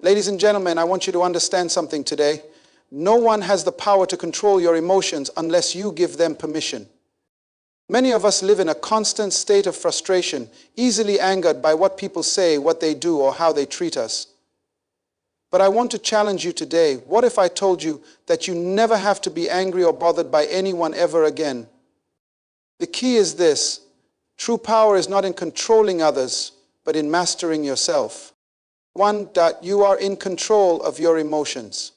Ladies and gentlemen, I want you to understand something today. No one has the power to control your emotions unless you give them permission. Many of us live in a constant state of frustration, easily angered by what people say, what they do, or how they treat us. But I want to challenge you today. What if I told you that you never have to be angry or bothered by anyone ever again? The key is this: true power is not in controlling others, but in mastering yourself. You are in control of your emotions.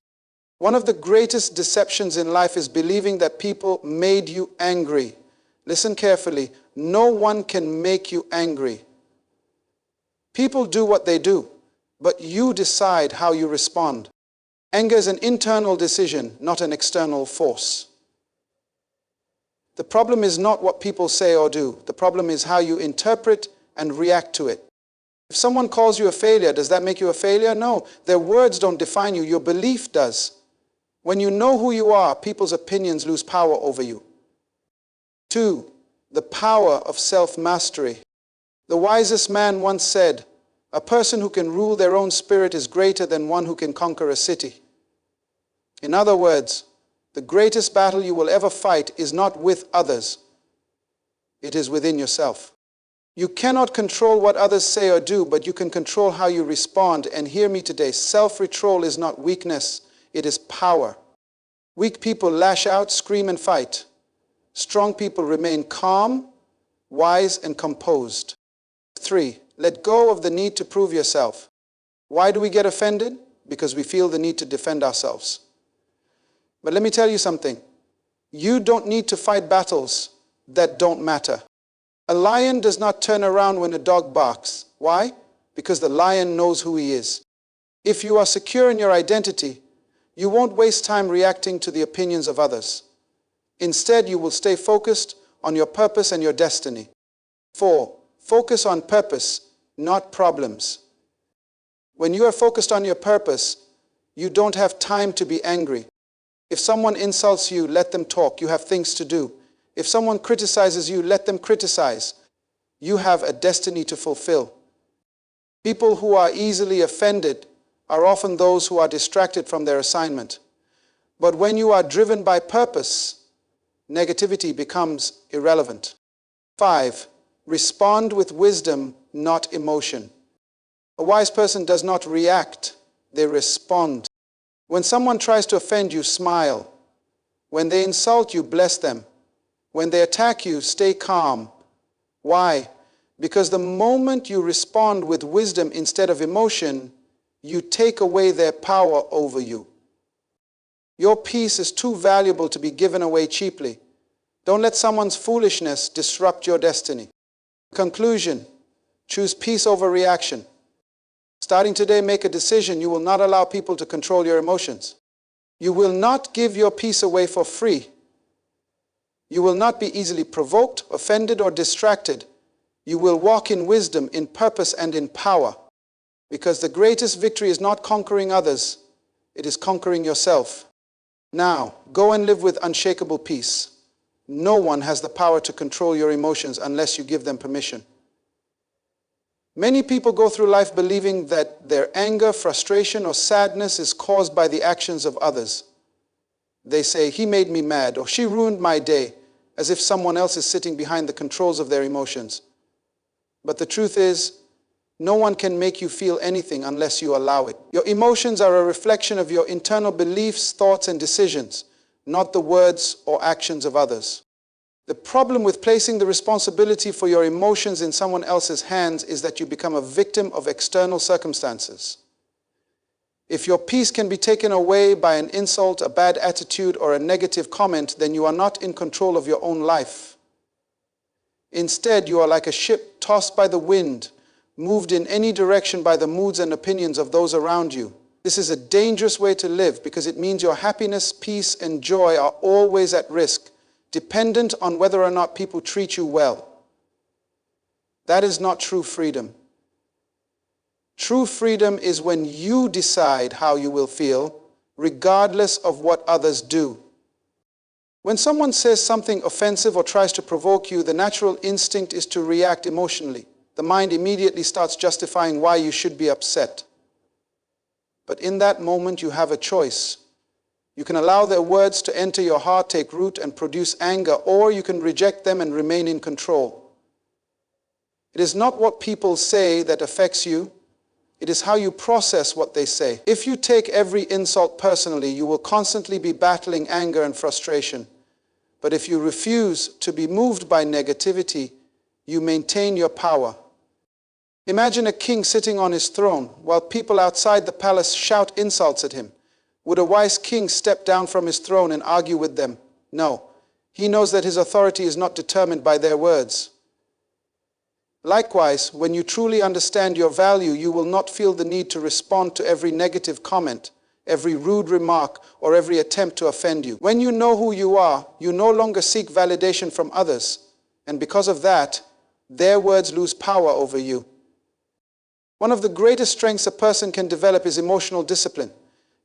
One of the greatest deceptions in life is believing that people made you angry. Listen carefully. No one can make you angry. People do what they do, but you decide how you respond. Anger is an internal decision, not an external force. The problem is not what people say or do. The problem is how you interpret and react to it. If someone calls you a failure, does that make you a failure? No. Their words don't define you. Your belief does. When you know who you are, people's opinions lose power over you. 2. The power of self-mastery. The wisest man once said, "A person who can rule their own spirit is greater than one who can conquer a city." In other words, the greatest battle you will ever fight is not with others. It is within yourself. You cannot control what others say or do, but you can control how you respond. And hear me today, self-control is not weakness, it is power. Weak people lash out, scream, and fight. Strong people remain calm, wise, and composed. 3. Let go of the need to prove yourself. Why do we get offended? Because we feel the need to defend ourselves. But let me tell you something. You don't need to fight battles that don't matter. A lion does not turn around when a dog barks. Why? Because the lion knows who he is. If you are secure in your identity, you won't waste time reacting to the opinions of others. Instead, you will stay focused on your purpose and your destiny. 4. Focus on purpose, not problems. When you are focused on your purpose, you don't have time to be angry. If someone insults you, let them talk. You have things to do. If someone criticizes you, let them criticize. You have a destiny to fulfill. People who are easily offended are often those who are distracted from their assignment. But when you are driven by purpose, negativity becomes irrelevant. 5. Respond with wisdom, not emotion. A wise person does not react, they respond. When someone tries to offend you, smile. When they insult you, bless them. When they attack you, stay calm. Why? Because the moment you respond with wisdom instead of emotion, you take away their power over you. Your peace is too valuable to be given away cheaply. Don't let someone's foolishness disrupt your destiny. Conclusion: choose peace over reaction. Starting today, make a decision. You will not allow people to control your emotions. You will not give your peace away for free. You will not be easily provoked, offended, or distracted. You will walk in wisdom, in purpose, and in power. Because the greatest victory is not conquering others, it is conquering yourself. Now, go and live with unshakable peace. No one has the power to control your emotions unless you give them permission. Many people go through life believing that their anger, frustration, or sadness is caused by the actions of others. They say, "He made me mad," or "She ruined my day," as if someone else is sitting behind the controls of their emotions. But the truth is, no one can make you feel anything unless you allow it. Your emotions are a reflection of your internal beliefs, thoughts, and decisions, not the words or actions of others. The problem with placing the responsibility for your emotions in someone else's hands is that you become a victim of external circumstances. If your peace can be taken away by an insult, a bad attitude, or a negative comment, then you are not in control of your own life. Instead, you are like a ship tossed by the wind, moved in any direction by the moods and opinions of those around you. This is a dangerous way to live because it means your happiness, peace, and joy are always at risk, dependent on whether or not people treat you well. That is not true freedom. True freedom is when you decide how you will feel, regardless of what others do. When someone says something offensive or tries to provoke you, the natural instinct is to react emotionally. The mind immediately starts justifying why you should be upset. But in that moment, you have a choice. You can allow their words to enter your heart, take root, and produce anger, or you can reject them and remain in control. It is not what people say that affects you. It is how you process what they say. If you take every insult personally, you will constantly be battling anger and frustration. But if you refuse to be moved by negativity, you maintain your power. Imagine a king sitting on his throne while people outside the palace shout insults at him. Would a wise king step down from his throne and argue with them? No. He knows that his authority is not determined by their words. Likewise, when you truly understand your value, you will not feel the need to respond to every negative comment, every rude remark, or every attempt to offend you. When you know who you are, you no longer seek validation from others, and because of that, their words lose power over you. One of the greatest strengths a person can develop is emotional discipline.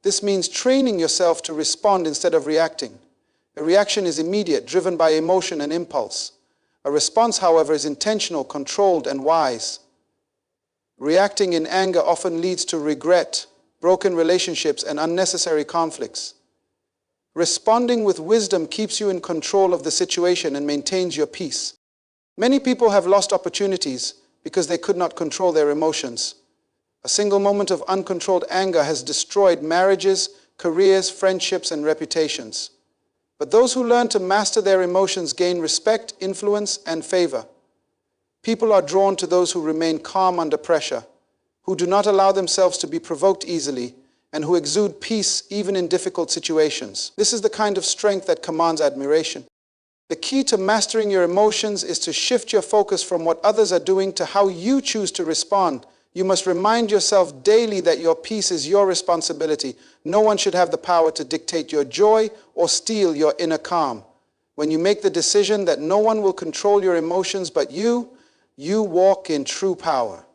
This means training yourself to respond instead of reacting. A reaction is immediate, driven by emotion and impulse. A response, however, is intentional, controlled, and wise. Reacting in anger often leads to regret, broken relationships, and unnecessary conflicts. Responding with wisdom keeps you in control of the situation and maintains your peace. Many people have lost opportunities because they could not control their emotions. A single moment of uncontrolled anger has destroyed marriages, careers, friendships, and reputations. But those who learn to master their emotions gain respect, influence, and favor. People are drawn to those who remain calm under pressure, who do not allow themselves to be provoked easily, and who exude peace even in difficult situations. This is the kind of strength that commands admiration. The key to mastering your emotions is to shift your focus from what others are doing to how you choose to respond. You must remind yourself daily that your peace is your responsibility. No one should have the power to dictate your joy or steal your inner calm. When you make the decision that no one will control your emotions but you walk in true power.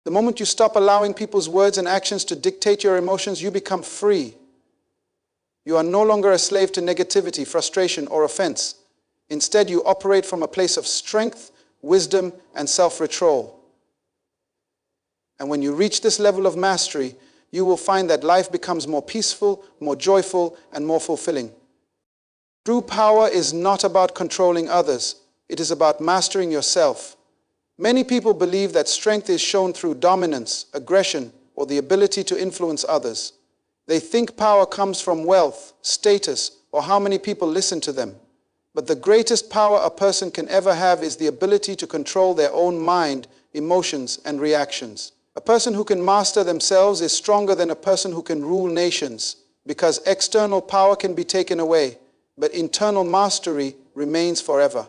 The moment you stop allowing people's words and actions to dictate your emotions, you become free. You are no longer a slave to negativity, frustration, or offense. Instead, you operate from a place of strength, wisdom, and self-control. And when you reach this level of mastery, you will find that life becomes more peaceful, more joyful, and more fulfilling. True power is not about controlling others. It is about mastering yourself. Many people believe that strength is shown through dominance, aggression, or the ability to influence others. They think power comes from wealth, status, or how many people listen to them. But the greatest power a person can ever have is the ability to control their own mind, emotions, and reactions. A person who can master themselves is stronger than a person who can rule nations, because external power can be taken away, but internal mastery remains forever.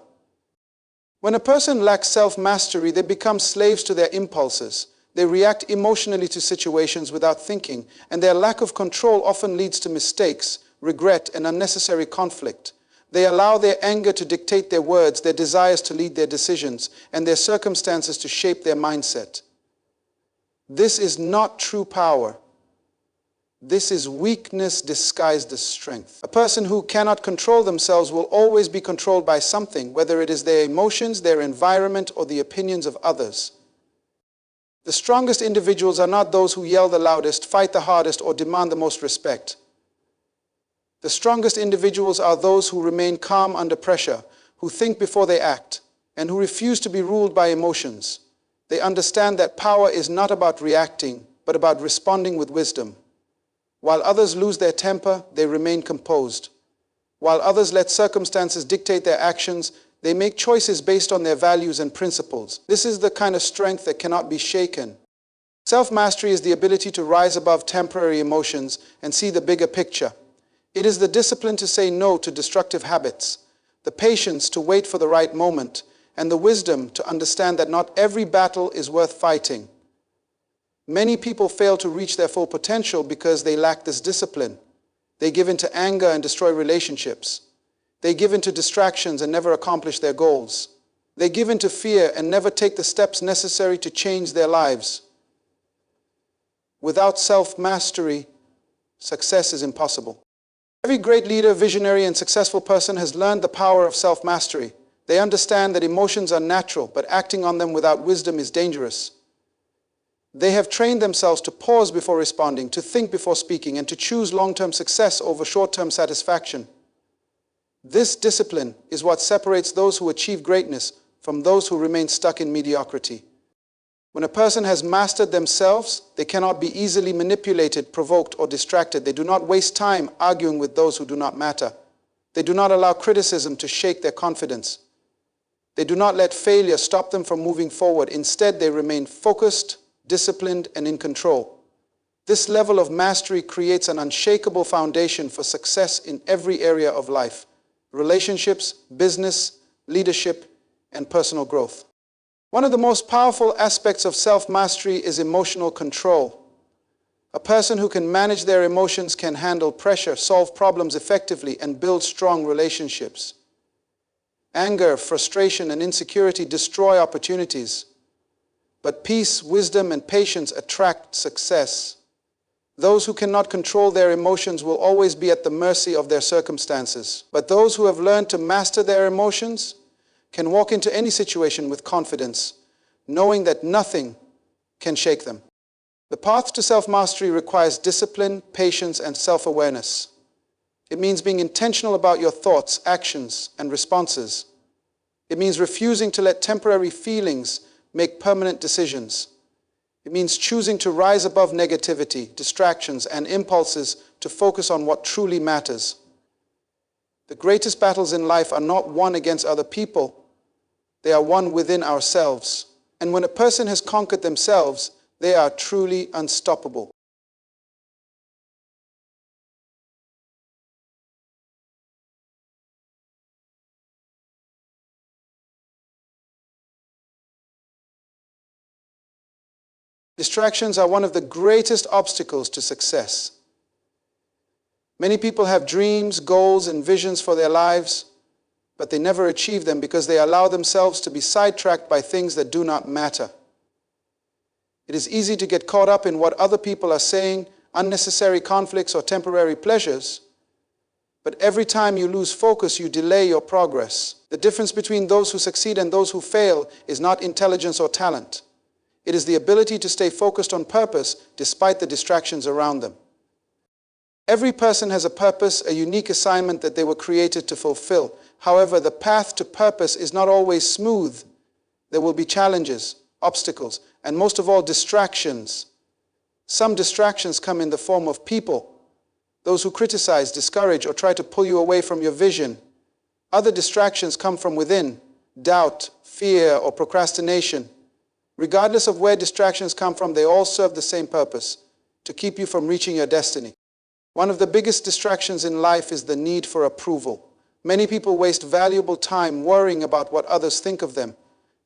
When a person lacks self-mastery, they become slaves to their impulses. They react emotionally to situations without thinking, and their lack of control often leads to mistakes, regret, and unnecessary conflict. They allow their anger to dictate their words, their desires to lead their decisions, and their circumstances to shape their mindset. This is not true power. This is weakness disguised as strength. A person who cannot control themselves will always be controlled by something, whether it is their emotions, their environment, or the opinions of others. The strongest individuals are not those who yell the loudest, fight the hardest, or demand the most respect. The strongest individuals are those who remain calm under pressure, who think before they act, and who refuse to be ruled by emotions. They understand that power is not about reacting, but about responding with wisdom. While others lose their temper, they remain composed. While others let circumstances dictate their actions, they make choices based on their values and principles. This is the kind of strength that cannot be shaken. Self-mastery is the ability to rise above temporary emotions and see the bigger picture. It is the discipline to say no to destructive habits, the patience to wait for the right moment, and the wisdom to understand that not every battle is worth fighting. Many people fail to reach their full potential because they lack this discipline. They give in to anger and destroy relationships. They give in to distractions and never accomplish their goals. They give in to fear and never take the steps necessary to change their lives. Without self-mastery, success is impossible. Every great leader, visionary, and successful person has learned the power of self-mastery. They understand that emotions are natural, but acting on them without wisdom is dangerous. They have trained themselves to pause before responding, to think before speaking, and to choose long-term success over short-term satisfaction. This discipline is what separates those who achieve greatness from those who remain stuck in mediocrity. When a person has mastered themselves, they cannot be easily manipulated, provoked, or distracted. They do not waste time arguing with those who do not matter. They do not allow criticism to shake their confidence. They do not let failure stop them from moving forward. Instead, they remain focused, disciplined, and in control. This level of mastery creates an unshakable foundation for success in every area of life: relationships, business, leadership, and personal growth. One of the most powerful aspects of self-mastery is emotional control. A person who can manage their emotions can handle pressure, solve problems effectively, and build strong relationships. Anger, frustration, and insecurity destroy opportunities. But peace, wisdom, and patience attract success. Those who cannot control their emotions will always be at the mercy of their circumstances. But those who have learned to master their emotions can walk into any situation with confidence, knowing that nothing can shake them. The path to self-mastery requires discipline, patience, and self-awareness. It means being intentional about your thoughts, actions, and responses. It means refusing to let temporary feelings make permanent decisions. It means choosing to rise above negativity, distractions, and impulses to focus on what truly matters. The greatest battles in life are not won against other people. They are won within ourselves. And when a person has conquered themselves, they are truly unstoppable. Distractions are one of the greatest obstacles to success. Many people have dreams, goals, and visions for their lives, but they never achieve them because they allow themselves to be sidetracked by things that do not matter. It is easy to get caught up in what other people are saying, unnecessary conflicts, or temporary pleasures. But every time you lose focus, you delay your progress. The difference between those who succeed and those who fail is not intelligence or talent. It is the ability to stay focused on purpose despite the distractions around them. Every person has a purpose, a unique assignment that they were created to fulfill. However, the path to purpose is not always smooth. There will be challenges, obstacles, and most of all, distractions. Some distractions come in the form of people, those who criticize, discourage, or try to pull you away from your vision. Other distractions come from within, doubt, fear, or procrastination. Regardless of where distractions come from, they all serve the same purpose: to keep you from reaching your destiny. One of the biggest distractions in life is the need for approval. Many people waste valuable time worrying about what others think of them.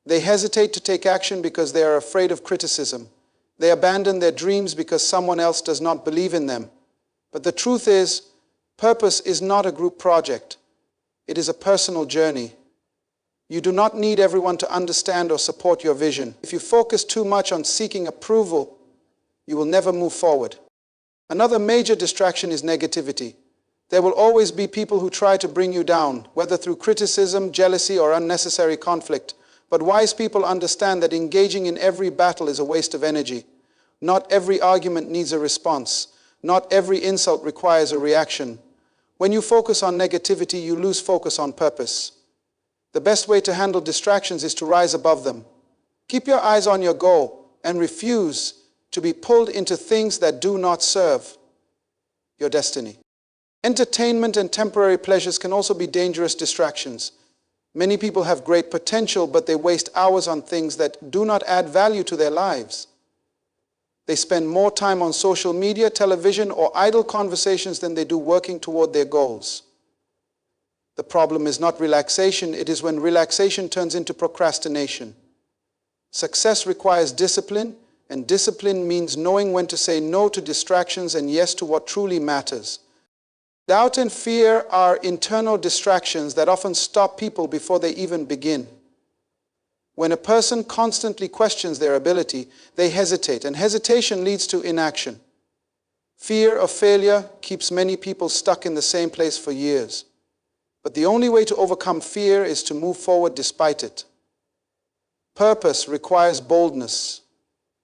They hesitate to take action because they are afraid of criticism. They abandon their dreams because someone else does not believe in them. But the truth is, purpose is not a group project. It is a personal journey. You do not need everyone to understand or support your vision. If you focus too much on seeking approval, you will never move forward. Another major distraction is negativity. There will always be people who try to bring you down, whether through criticism, jealousy, or unnecessary conflict. But wise people understand that engaging in every battle is a waste of energy. Not every argument needs a response. Not every insult requires a reaction. When you focus on negativity, you lose focus on purpose. The best way to handle distractions is to rise above them. Keep your eyes on your goal and refuse to be pulled into things that do not serve your destiny. Entertainment and temporary pleasures can also be dangerous distractions. Many people have great potential, but they waste hours on things that do not add value to their lives. They spend more time on social media, television, or idle conversations than they do working toward their goals. The problem is not relaxation, it is when relaxation turns into procrastination. Success requires discipline, and discipline means knowing when to say no to distractions and yes to what truly matters. Doubt and fear are internal distractions that often stop people before they even begin. When a person constantly questions their ability, they hesitate, and hesitation leads to inaction. Fear of failure keeps many people stuck in the same place for years. But the only way to overcome fear is to move forward despite it. Purpose requires boldness.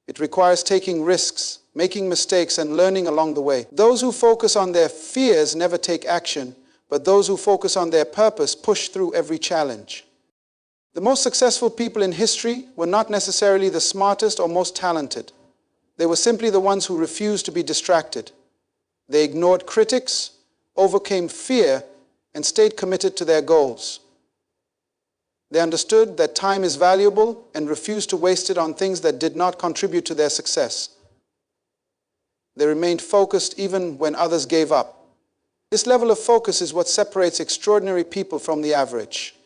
It requires taking risks, making mistakes, and learning along the way. Those who focus on their fears never take action, but those who focus on their purpose push through every challenge. The most successful people in history were not necessarily the smartest or most talented. They were simply the ones who refused to be distracted. They ignored critics, overcame fear, and stayed committed to their goals. They understood that time is valuable and refused to waste it on things that did not contribute to their success. They remained focused even when others gave up. This level of focus is what separates extraordinary people from the average.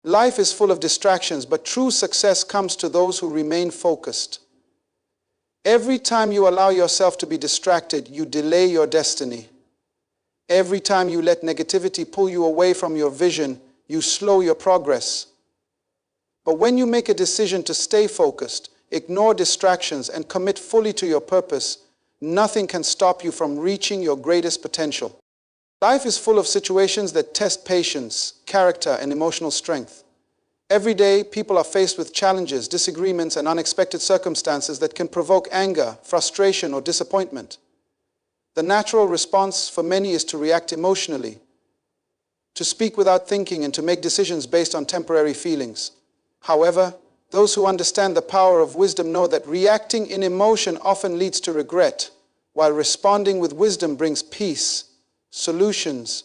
Life is full of distractions, but true success comes to those who remain focused. Every time you allow yourself to be distracted, you delay your destiny. Every time you let negativity pull you away from your vision, you slow your progress. But when you make a decision to stay focused, ignore distractions, and commit fully to your purpose, nothing can stop you from reaching your greatest potential. Life is full of situations that test patience, character, and emotional strength. Every day, people are faced with challenges, disagreements, and unexpected circumstances that can provoke anger, frustration, or disappointment. The natural response for many is to react emotionally, to speak without thinking, and to make decisions based on temporary feelings. However, those who understand the power of wisdom know that reacting in emotion often leads to regret, while responding with wisdom brings peace, solutions,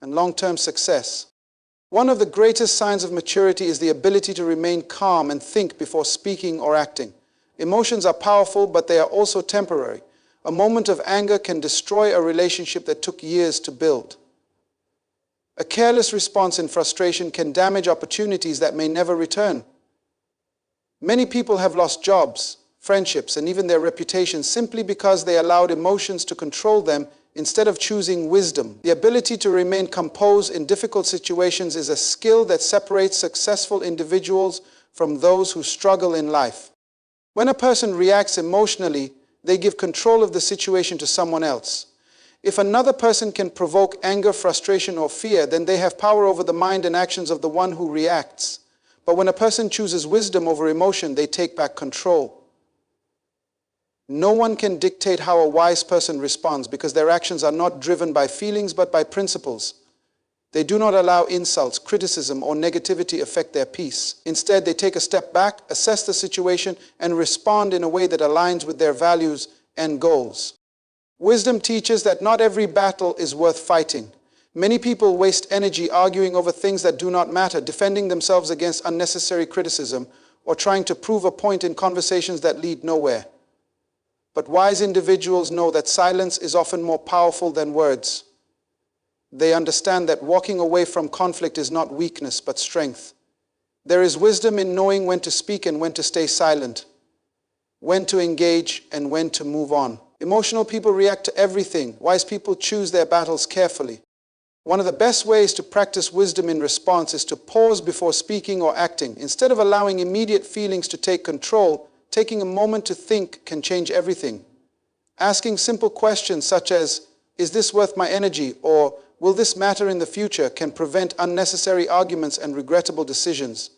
and long-term success. One of the greatest signs of maturity is the ability to remain calm and think before speaking or acting. Emotions are powerful, but they are also temporary. A moment of anger can destroy a relationship that took years to build. A careless response in frustration can damage opportunities that may never return. Many people have lost jobs, friendships, and even their reputations simply because they allowed emotions to control them instead of choosing wisdom. The ability to remain composed in difficult situations is a skill that separates successful individuals from those who struggle in life. When a person reacts emotionally, they give control of the situation to someone else. If another person can provoke anger, frustration, or fear, then they have power over the mind and actions of the one who reacts. But when a person chooses wisdom over emotion, they take back control. No one can dictate how a wise person responds because their actions are not driven by feelings but by principles. They do not allow insults, criticism, or negativity affect their peace. Instead, they take a step back, assess the situation, and respond in a way that aligns with their values and goals. Wisdom teaches that not every battle is worth fighting. Many people waste energy arguing over things that do not matter, defending themselves against unnecessary criticism, or trying to prove a point in conversations that lead nowhere. But wise individuals know that silence is often more powerful than words. They understand that walking away from conflict is not weakness, but strength. There is wisdom in knowing when to speak and when to stay silent, when to engage and when to move on. Emotional people react to everything. Wise people choose their battles carefully. One of the best ways to practice wisdom in response is to pause before speaking or acting. Instead of allowing immediate feelings to take control, taking a moment to think can change everything. Asking simple questions such as, "Is this worth my energy?" or "Will this matter in the future?" can prevent unnecessary arguments and regrettable decisions.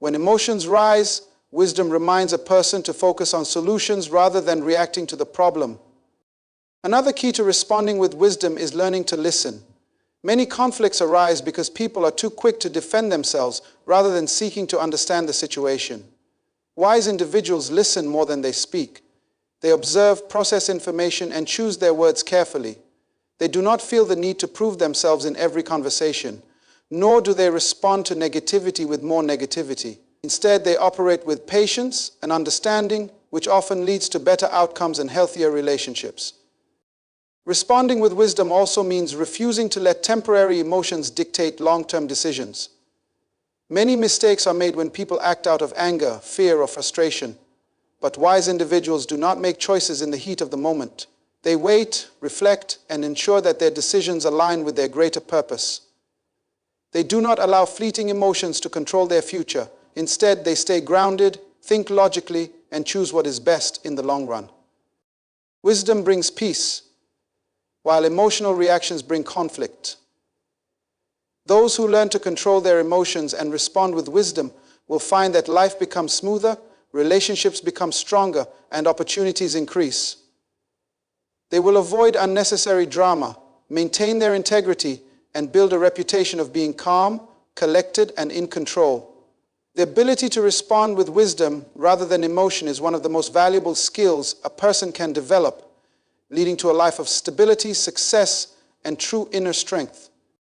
When emotions rise, wisdom reminds a person to focus on solutions rather than reacting to the problem. Another key to responding with wisdom is learning to listen. Many conflicts arise because people are too quick to defend themselves rather than seeking to understand the situation. Wise individuals listen more than they speak. They observe, process information, and choose their words carefully. They do not feel the need to prove themselves in every conversation, nor do they respond to negativity with more negativity. Instead, they operate with patience and understanding, which often leads to better outcomes and healthier relationships. Responding with wisdom also means refusing to let temporary emotions dictate long-term decisions. Many mistakes are made when people act out of anger, fear, or frustration. But wise individuals do not make choices in the heat of the moment. They wait, reflect, and ensure that their decisions align with their greater purpose. They do not allow fleeting emotions to control their future. Instead, they stay grounded, think logically, and choose what is best in the long run. Wisdom brings peace, while emotional reactions bring conflict. Those who learn to control their emotions and respond with wisdom will find that life becomes smoother, relationships become stronger, and opportunities increase. They will avoid unnecessary drama, maintain their integrity, and build a reputation of being calm, collected, and in control. The ability to respond with wisdom rather than emotion is one of the most valuable skills a person can develop, leading to a life of stability, success, and true inner strength.